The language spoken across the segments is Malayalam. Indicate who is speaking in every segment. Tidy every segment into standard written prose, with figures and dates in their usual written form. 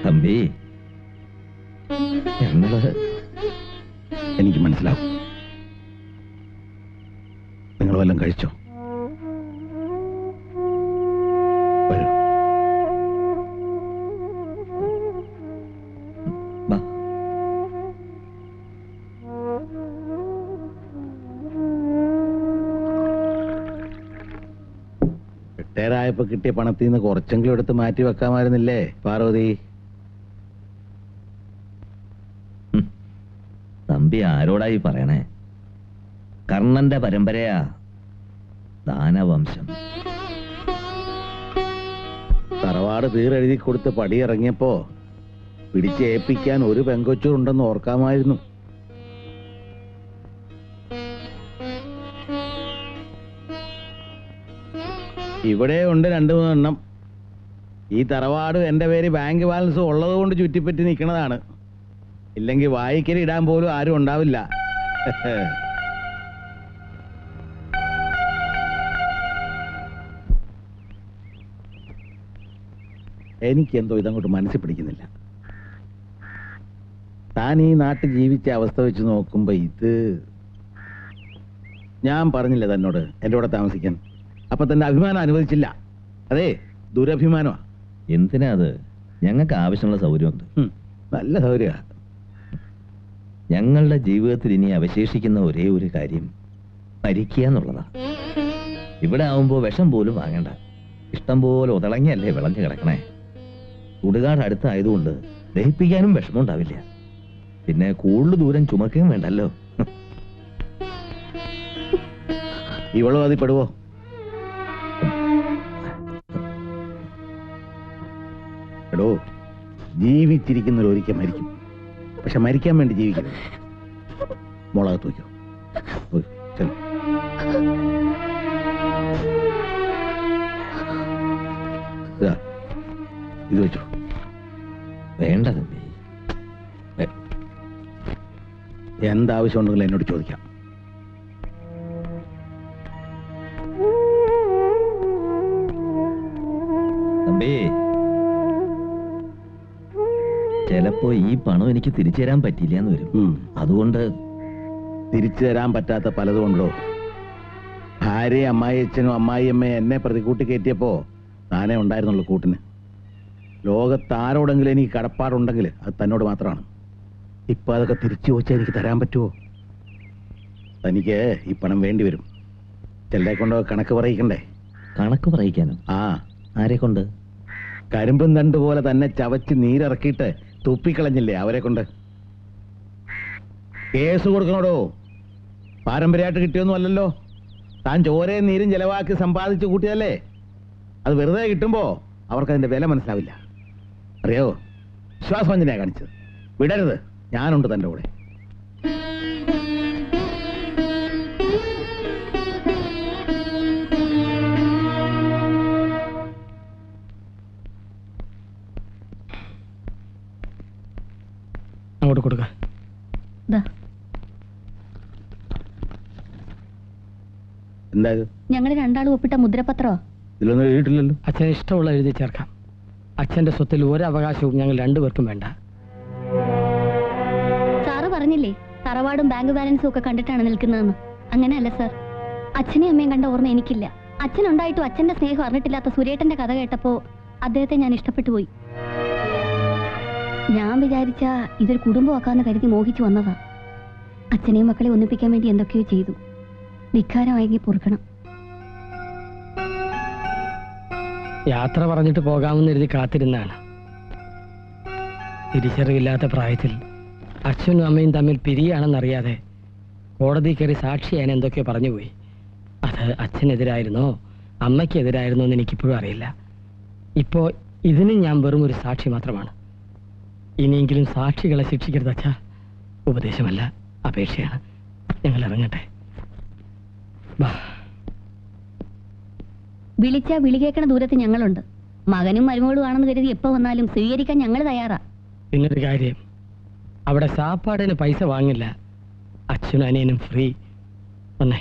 Speaker 1: തമ്പി, ഞങ്ങള്
Speaker 2: എനിക്ക് മനസ്സിലാവും. നിങ്ങൾ വല്ലതും കഴിച്ചോ? വരൂ. റിട്ടയറായപ്പോ കിട്ടിയ പണത്തിൽ നിന്ന് കുറച്ചെങ്കിലും എടുത്ത് മാറ്റി വെക്കാമായിരുന്നില്ലേ പാർവതി?
Speaker 1: തമ്പി ആരോടായി പറയണേ? കർണന്റെ പരമ്പരയാ ദാനവംശം.
Speaker 2: തറവാട് തീരെഴുതി കൊടുത്ത് പടിയിറങ്ങിയപ്പോ പിടിച്ചേൽപ്പിക്കാൻ ഒരു പെങ്കൊച്ചുണ്ടെന്ന് ഓർക്കാമായിരുന്നു. ഇവിടെ ഉണ്ട് 2-3 എണ്ണം. ഈ തറവാട് എന്റെ പേര് ബാങ്ക് ബാലൻസ് ഉള്ളത് കൊണ്ട് ചുറ്റിപ്പറ്റി നിൽക്കുന്നതാണ്. ഇല്ലെങ്കിൽ വായിക്കൽ ഇടാൻ പോലും ആരും ഉണ്ടാവില്ല. എനിക്കെന്തോ ഇതങ്ങോട്ട് മനസ്സിൽ പിടിക്കുന്നില്ല. താൻ ഈ നാട്ടിൽ ജീവിച്ച അവസ്ഥ വെച്ച് നോക്കുമ്പോ ഇത്, ഞാൻ പറഞ്ഞില്ല തന്നോട് എൻ്റെ കൂടെ താമസിക്കാൻ. അപ്പൊ തന്റെ അഭിമാനം അനുവദിച്ചില്ല. അതെ, ദുരഭിമാനമാ.
Speaker 1: എന്തിനാ അത്? ഞങ്ങൾക്ക് ആവശ്യമുള്ള സൗകര്യമുണ്ട്.
Speaker 2: നല്ല സൗകര്യ.
Speaker 1: ഞങ്ങളുടെ ജീവിതത്തിൽ ഇനി അവശേഷിക്കുന്ന ഒരേ ഒരു കാര്യം മരിക്കുക എന്നുള്ളതാ. ഇവിടെ ആവുമ്പോ വിഷം പോലും വാങ്ങണ്ട. ഇഷ്ടം പോലെ ഉതളങ്ങിയല്ലേ വിളഞ്ഞു കിടക്കണേ. ചുടുകാട് അടുത്തായതുകൊണ്ട് ദഹിപ്പിക്കാനും വിഷമമുണ്ടാവില്ല. പിന്നെ കൂടുതൽ ദൂരം ചുമക്കുകയും വേണ്ടല്ലോ.
Speaker 2: ഇവളും അതിപ്പെടുവോ? എടോ, ജീവിച്ചിരിക്കുന്നവർ ഒരിക്കൽ മരിക്കും. പക്ഷെ മരിക്കാൻ വേണ്ടി ജീവിക്കരുത്. മുളകത്ത് വയ്ക്കോ. ഇത് വെച്ചോ.
Speaker 1: വേണ്ട തമ്പി.
Speaker 2: എന്താവശ്യം ഉണ്ടെങ്കിലും എന്നോട് ചോദിക്കാം.
Speaker 1: തമ്പി, ചിലപ്പോ ഈ പണം എനിക്ക് തിരിച്ചു തരാൻ പറ്റില്ല എന്ന് വരും. അതുകൊണ്ട്
Speaker 2: തിരിച്ചു തരാൻ പറ്റാത്ത പലതും ഉണ്ടോ? ഭാര്യയും അമ്മായിയച്ഛനും അമ്മായിയമ്മയും എന്നെ പ്രതികൂട്ടി കയറ്റിയപ്പോ താനേ ഉണ്ടായിരുന്നുള്ളൂ കൂട്ടിന്. ലോകത്താരോടെങ്കിലും എനിക്ക് കടപ്പാടുണ്ടെങ്കിൽ അത് തന്നോട് മാത്രമാണ്. ഇപ്പൊ അതൊക്കെ തിരിച്ചു ചോദിച്ചാൽ എനിക്ക് തരാൻ പറ്റുമോ? തനിക്ക് ഈ പണം വേണ്ടി വരും. ചിലരെ കൊണ്ട് കണക്ക് പറയിക്കണ്ടേ?
Speaker 1: കണക്ക് പറയിക്കാനോ?
Speaker 2: ആ.
Speaker 1: ആരെ കൊണ്ട്?
Speaker 2: കരിമ്പും തണ്ട് പോലെ തന്നെ ചവച്ച് നീരിറക്കിയിട്ട് തുപ്പിക്കളഞ്ഞില്ലേ അവരെ കൊണ്ട്. കേസ് കൊടുക്കണോടോ. പാരമ്പര്യമായിട്ട് കിട്ടിയൊന്നും അല്ലല്ലോ. താൻ ചോരയും നീരും ചെലവാക്കി സമ്പാദിച്ചു കൂട്ടിയല്ലേ. അത് വെറുതെ കിട്ടുമ്പോ അവർക്കതിന്റെ വില മനസ്സിലാവില്ല. അറിയോ? വിശ്വാസവഞ്ചനയാ കാണിച്ചത്. വിടരുത്, ഞാനുണ്ട് തൻ്റെ കൂടെ.
Speaker 3: അങ്ങോട്ട് കൊടുക്ക.
Speaker 2: എന്താ
Speaker 4: ഞങ്ങൾ രണ്ടാളും ഒപ്പിട്ട മുദ്രപത്രോ?
Speaker 2: ഇതിലൊന്നും എഴുതിയിട്ടില്ലല്ലോ.
Speaker 3: അച്ഛന് ഇഷ്ടമുള്ള എഴുതി ചേർക്കാം. അച്ഛന്റെ സ്വത്തിൽ ഒരു അവകാശവും ഞങ്ങൾ രണ്ടുപേർക്കും വേണ്ട.
Speaker 4: സാറ് പറഞ്ഞില്ലേ തറവാടും ബാങ്ക് ബാലൻസും ഒക്കെ കണ്ടിട്ടാണ് നിൽക്കുന്നതെന്ന്. അങ്ങനെയല്ല സാർ. അച്ഛനെയും അമ്മയും കണ്ട ഓർമ്മ എനിക്കില്ല. അച്ഛനുണ്ടായിട്ടും അച്ഛന്റെ സ്നേഹം അറിഞ്ഞിട്ടില്ലാത്ത സുരേട്ടന്റെ കഥ കേട്ടപ്പോ അദ്ദേഹത്തെ ഞാൻ ഇഷ്ടപ്പെട്ടു പോയി. ഞാൻ വിചാരിച്ച ഇതൊരു കുടുംബമാക്കാന്ന് കരുതി മോഹിച്ചു വന്നതാ. അച്ഛനെയും മക്കളെ ഒന്നിപ്പിക്കാൻ വേണ്ടി എന്തൊക്കെയോ ചെയ്തു. ധിക്കാരമായി പൊറുക്കണം.
Speaker 3: യാത്ര പറഞ്ഞിട്ട് പോകാമെന്ന് എഴുതി കാത്തിരുന്നാണ്. തിരിച്ചറിവില്ലാത്ത പ്രായത്തിൽ അച്ഛനും അമ്മയും തമ്മിൽ പിരിയാണെന്നറിയാതെ കോടതി കയറി സാക്ഷിയാൻ എന്തൊക്കെയോ പറഞ്ഞുപോയി. അത് അച്ഛനെതിരായിരുന്നോ അമ്മയ്ക്കെതിരായിരുന്നോ എന്ന് എനിക്കിപ്പോഴും അറിയില്ല. ഇപ്പോ ഇതിന് ഞാൻ വെറും ഒരു സാക്ഷി മാത്രമാണ്. ഇനിയെങ്കിലും സാക്ഷികളെ ശിക്ഷിക്കരുത് അച്ഛാ. ഉപദേശമല്ല, അപേക്ഷയാണ്. ഞങ്ങൾ ഇറങ്ങട്ടെ.
Speaker 4: വിളിച്ചാ വിളി കേൾക്കണ ദൂരത്ത് ഞങ്ങളുണ്ട്. മകനും മരുമകളും ആണെന്ന് കരുതി എപ്പോ വന്നാലും സ്വീകരിക്കാൻ ഞങ്ങൾ തയ്യാറാ.
Speaker 3: പിന്നൊരു കാര്യം, അവിടെ സാപ്പാടിന് പൈസ വാങ്ങില്ല. അച്ഛനും അനിയനും ഫ്രീ. വന്നേ.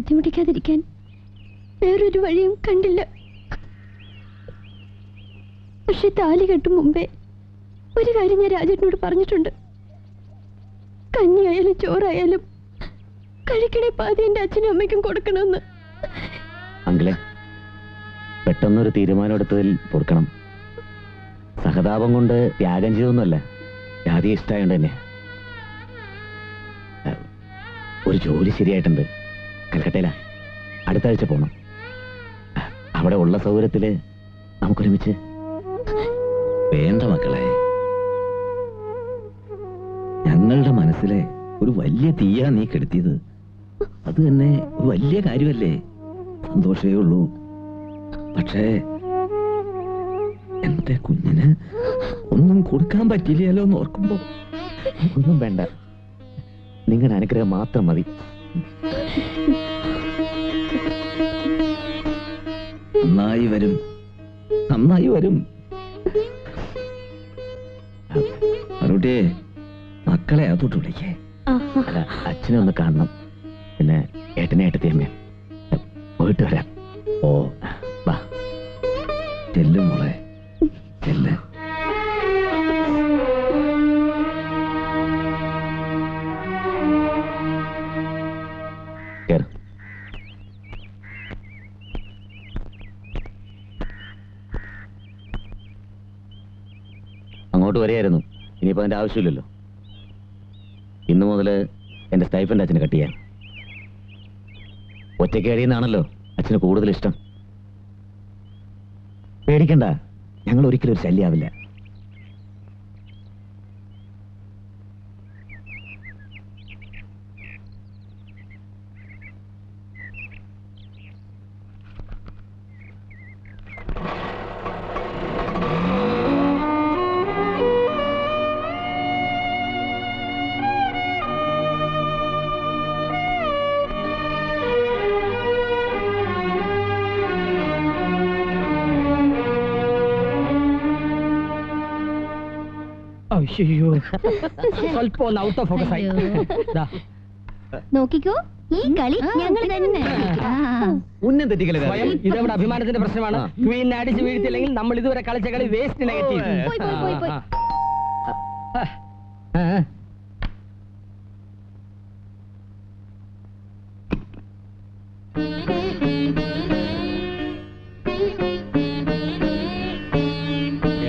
Speaker 4: ബുദ്ധിമുട്ടിക്കാതിരിക്കാൻ വേറൊരു വഴിയും കണ്ടില്ല. പക്ഷെ താലി കെട്ടും മുമ്പേ ഒരു കാര്യം ഞാൻ രാജേട്ടനോട് പറഞ്ഞിട്ടുണ്ട്. കഞ്ഞിയായാലും ചോറായാലും കഴിക്കണേ പാതി എൻ്റെ അച്ഛനും അമ്മയ്ക്കും കൊടുക്കണമെന്ന്.
Speaker 5: അങ്കിളെ, പെട്ടെന്നൊരു തീരുമാനം എടുത്തതിൽ പൊറുക്കണം. സഹതാപം കൊണ്ട് ത്യാഗം ചെയ്തൊന്നുമല്ല, ജാതി ഇഷ്ടമായോണ്ട് തന്നെ. ഒരു ജോലി ശരിയായിട്ടുണ്ട്, കൽക്കട്ടയിലാ. അടുത്ത ആഴ്ച പോണം. അവിടെ ഉള്ള സൗകര്യത്തില് നമുക്കൊരുമിച്ച്.
Speaker 1: വേണ്ട മക്കളെ, ഞങ്ങളുടെ മനസ്സിലെ ഒരു വലിയ തീയാ നീ കെടുത്തിയത്. അത് തന്നെ ഒരു വലിയ കാര്യമല്ലേ? സന്തോഷമേ ഉള്ളൂ. പക്ഷേ എന്റെ കുഞ്ഞിന് ഒന്നും കൊടുക്കാൻ പറ്റില്ലല്ലോ എന്ന് ഓർക്കുമ്പോ.
Speaker 5: ഒന്നും വേണ്ട, നിങ്ങളുടെ അനുഗ്രഹം മാത്രം മതി.
Speaker 1: നന്നായി വരും, നന്നായി വരും. അറുട്ടിയെ, മക്കളെ അതോട്ട് വിളിക്കേ.
Speaker 5: അല്ല, അച്ഛനെ ഒന്ന് കാണണം. പിന്നെ ഏട്ടനെ ഏട്ടത്തിയമ്മേ. പോയിട്ട് വരാം.
Speaker 1: ഓ,
Speaker 5: വാ.
Speaker 1: ചെല്ലു മോളെ, ചെല്ല്.
Speaker 5: കേറ്. അങ്ങോട്ട് വരികയായിരുന്നു, ഇനിയിപ്പോ അതിന്റെ ആവശ്യമില്ലല്ലോ. ഇന്നു മുതൽ എന്റെ സ്റ്റൈഫൻഡ് അച്ഛന് കട്ട് ചെയ്യാൻ. ഒറ്റയ്ക്ക് കഴിയുന്നാണല്ലോ അച്ഛന് കൂടുതൽ ഇഷ്ടം. പേടിക്കണ്ട, ഞങ്ങൾ ഒരിക്കലും ഒരു ശല്യാവില്ല.
Speaker 3: അയ്യോ, സ്വല്പം ഒന്ന് ഔട്ട് ഓഫ് ഫോക്കസ് ആയി. ദാ,
Speaker 4: നോക്കിക്കോ, ഈ കളി ഞങ്ങൾ തന്നെ.
Speaker 5: ഉന്നം തെറ്റിക്കല
Speaker 3: സ്വയം ഇത് നമ്മുടെ അഭിമാനത്തിന്റെ പ്രശ്നമാണ്. ക്വീനെ അടിച്ച് വീഴ്ത്തില്ലെങ്കിൽ നമ്മൾ ഇതുവരെ കളിച്ച കളി വേസ്റ്റ് നെഗറ്റീവ്.
Speaker 4: പോയി, പോയി, പോയി, പോയി.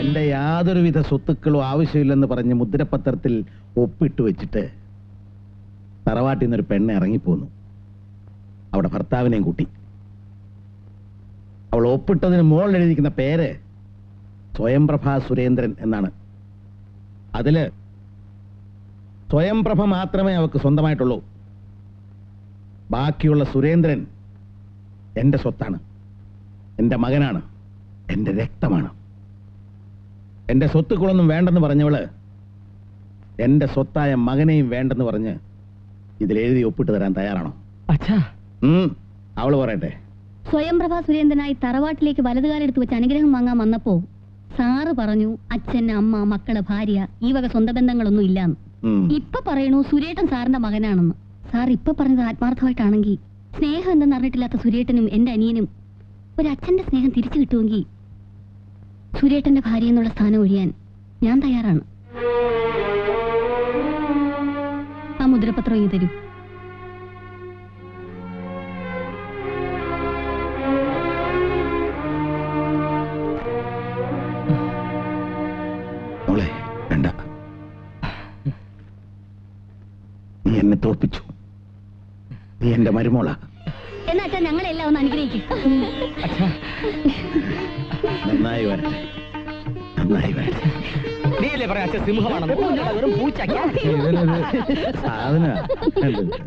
Speaker 2: എന്റെ യാതൊരുവിധ സ്വത്തുക്കളും ആവശ്യമില്ലെന്ന് പറഞ്ഞ് മുദ്രപത്രത്തിൽ ഒപ്പിട്ട് വെച്ചിട്ട് തറവാട്ടിൽ നിന്നൊരു പെണ്ണ് ഇറങ്ങിപ്പോന്നു. അവിടെ ഭർത്താവിനെയും കൂട്ടി. അവൾ ഒപ്പിട്ടതിന് മുകളിൽ എഴുതിയിരിക്കുന്ന പേര് സ്വയംപ്രഭ സുരേന്ദ്രൻ എന്നാണ്. അതില് സ്വയംപ്രഭ മാത്രമേ അവൾക്ക് സ്വന്തമായിട്ടുള്ളൂ. ബാക്കിയുള്ള സുരേന്ദ്രൻ എന്റെ സ്വത്താണ്, എന്റെ മകനാണ്, എന്റെ രക്തമാണ്. എന്റെ സ്വത്തുക്കളൊന്നും വേണ്ടെന്ന് പറഞ്ഞവള് എന്റെ സ്വത്തായ മകനെയും വേണ്ടെന്ന് പറഞ്ഞ് ഇതിലെഴുതി ഒപ്പിട്ട് തരാൻ തയ്യാറാണോ?
Speaker 3: അച്ഛാ,
Speaker 2: അവള് പറയട്ടെ.
Speaker 4: സ്വയംപ്രഭ സുരേന്ദ്രനായി തറവാട്ടിലേക്ക് വലതുകാലെടുത്ത് വെച്ച് അനുഗ്രഹം വാങ്ങാൻ വന്നപ്പോ സാറ് പറഞ്ഞു അച്ഛൻ, അമ്മ, മക്കള്, ഭാര്യ ഈ വക സ്വന്തം ബന്ധങ്ങളൊന്നും ഇല്ലാന്ന്. ഇപ്പൊ പറയണു സുരേട്ടൻ സാറിന്റെ മകനാണെന്ന്. സാർ ഇപ്പൊ പറഞ്ഞത് ആത്മാർത്ഥമായിട്ടാണെങ്കിൽ സ്നേഹം എന്തെന്ന് അറിഞ്ഞിട്ടില്ലാത്ത സുരേട്ടനും എന്റെ അനിയനും ഒരു അച്ഛന്റെ സ്നേഹം തിരിച്ചു കിട്ടുമെങ്കിൽ സുരേട്ടന്റെ ഭാര്യ എന്നുള്ള സ്ഥാനം ഒഴിയാൻ ഞാൻ തയ്യാറാണ്. ആ മുദ്രപത്രം ഇങ്ങ് തരൂ.
Speaker 2: മോളെ, വേണ്ട. നീ എന്നെ തോൽപ്പിച്ചു. നീ എന്റെ മരുമോളാ.
Speaker 4: എന്നാച്ചാ ഞങ്ങളെല്ലാം ഒന്ന് അനുഗ്രഹിക്കും.
Speaker 2: നന്നായി വരട്ടെ, നന്നായി വരട്ടെ.
Speaker 3: നീയല്ലേ പറയാ അച്ഛൻ സിംഹമാണെന്ന്? വെറും പൂച്ച.
Speaker 2: സാധന